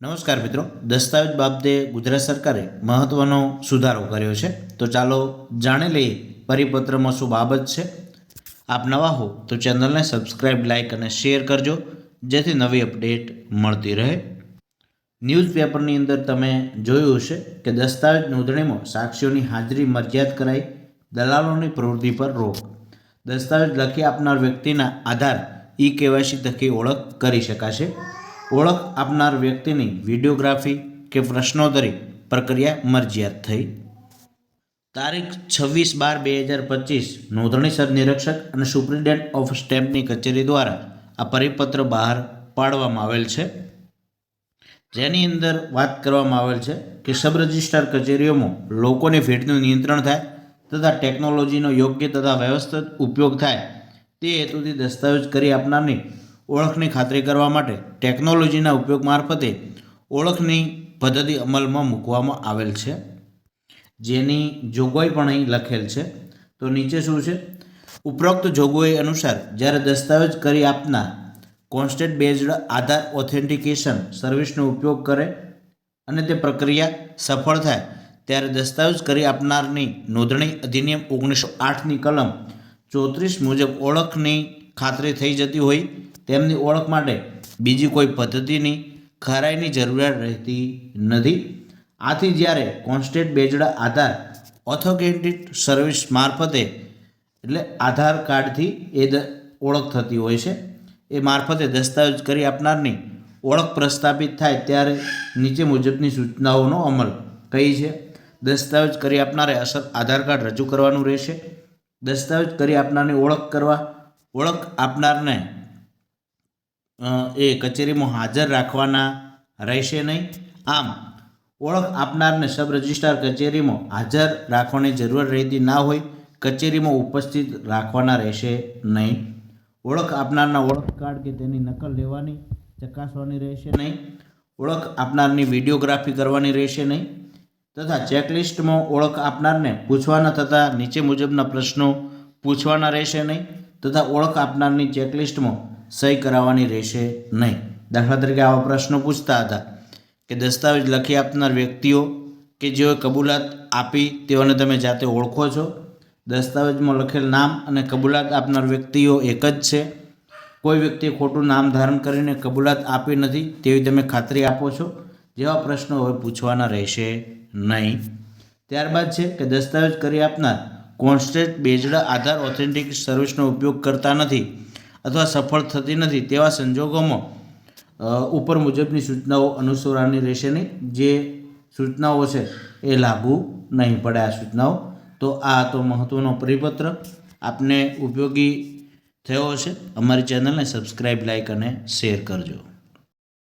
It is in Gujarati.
નમસ્કાર મિત્રો, દસ્તાવેજ બાબતે ગુજરાત સરકારે મહત્વનો સુધારો કર્યો છે. તો ચાલો જાણી લઈએ પરિપત્રમાં શું બાબત છે. આપ નવા હો તો ચેનલને સબસ્ક્રાઇબ, લાઇક અને શેર કરજો, જેથી નવી અપડેટ મળતી રહે. ન્યૂઝપેપરની અંદર તમે જોયું હશે કે દસ્તાવેજ નોંધણીમાં સાક્ષીઓની હાજરી મરજિયાત કરાઈ, દલાલોની પ્રવૃત્તિ પર રોક. દસ્તાવેજ લખી આપનાર વ્યક્તિના આધાર KYC થકી ઓળખ કરી શકાશે. ઓળખ આપનાર વ્યક્તિની વિડીયોગ્રાફી કે પ્રશ્નોત્તરી પ્રક્રિયા મરજિયાત થઈ. તારીખ 26/12/2025 નોંધણીસર નિરીક્ષક અને સુપ્રિન્ટેન્ડન્ટ ઓફ સ્ટેમ્પની કચેરી દ્વારા આ પરિપત્ર બહાર પાડવામાં આવેલ છે, જેની અંદર વાત કરવામાં આવેલ છે કે સબ રજિસ્ટ્રાર કચેરીઓમાં લોકોની ભીડનું નિયંત્રણ થાય તથા ટેકનોલોજીનો યોગ્ય તથા વ્યવસ્થિત ઉપયોગ થાય તે હેતુથી દસ્તાવેજ કરી આપનારની ઓળખની ખાતરી કરવા માટે ટેકનોલોજીના ઉપયોગ મારફતે ઓળખની પદ્ધતિ અમલમાં મૂકવામાં આવેલ છે, જેની જોગવાઈ પણ અહીં લખેલ છે. તો નીચે શું છે? ઉપરોક્ત જોગવાઈ અનુસાર જ્યારે દસ્તાવેજ કરી આપનાર કોન્સ્ટેન્ટ બેઝડ આધાર ઓથેન્ટિકેશન સર્વિસનો ઉપયોગ કરે અને તે પ્રક્રિયા સફળ થાય ત્યારે દસ્તાવેજ કરી આપનારની નોંધણી અધિનિયમ 1908ની કલમ 34 મુજબ ઓળખની ખાતરી થઈ જતી હોય તેમની ઓળખ માટે બીજી કોઈ પદ્ધતિની ખરાઈની જરૂરિયાત રહેતી નથી. આથી જ્યારે કોન્સ્ટેન્ટ બેઝડ આધાર ઓથેન્ટિકેશન સર્વિસ મારફતે એટલે આધાર કાર્ડથી ઓળખ થતી હોય છે, એ મારફતે દસ્તાવેજ કરી આપનારની ઓળખ પ્રસ્થાપિત થાય ત્યારે નીચે મુજબની સૂચનાઓનો અમલ કઈ છે. દસ્તાવેજ કરી આપનારે અસલ આધાર કાર્ડ રજૂ કરવાનું રહેશે. દસ્તાવેજ કરી આપનારની ઓળખ આપનારને એ કચેરીમાં હાજર રાખવાના રહેશે નહીં. આમ ઓળખ આપનારને સબ રજિસ્ટ્રાર કચેરીમાં હાજર રાખવાની જરૂર રહેતી ના હોય કચેરીમાં ઉપસ્થિત રાખવાના રહેશે નહીં. ઓળખ આપનારના ઓળખ કાર્ડ કે તેની નકલ લેવાની ચકાસવાની રહેશે નહીં. ઓળખ આપનારની વિડીયોગ્રાફી કરવાની રહેશે નહીં તથા ચેકલિસ્ટમાં ઓળખ આપનારને પૂછવાના તથા નીચે મુજબના પ્રશ્નો પૂછવાના રહેશે નહીં તથા ઓળખ આપનારની ચેકલિસ્ટમાં સહી કરાવવાની રહેશે નહીં. દાખલા તરીકે આવા પ્રશ્નો પૂછતા હતા કે દસ્તાવેજ લખી આપનાર વ્યક્તિઓ કે જેઓએ કબૂલાત આપી તેઓને તમે જાતે ઓળખો છો. દસ્તાવેજમાં લખેલ નામ અને કબૂલાત આપનાર વ્યક્તિઓ એક જ છે. કોઈ વ્યક્તિએ ખોટું નામ ધારણ કરીને કબૂલાત આપી નથી તેવી તમે ખાતરી આપો છો જેવા પ્રશ્નો હવે પૂછવાના રહેશે નહીં. ત્યારબાદ છે કે દસ્તાવેજ કરી આપનાર કોન્સ્ટેન્ટ બેઝડ આધાર ઓથેન્ટિકેશન સર્વિસનો ઉપયોગ કરતા નથી અથવા સફળ થતી નથી તેવા સંજોગોમાં ઉપર મુજબની સૂચનાઓ અનુસરવાની રહેશે નહીં. જે સૂચનાઓ છે એ લાગુ નહીં પડે આ સૂચનાઓ. તો આ તો મહત્ત્વનો પરિપત્ર આપને ઉપયોગી થયો હશે. અમારી ચેનલને સબસ્ક્રાઇબ, લાઇક અને શેર કરજો.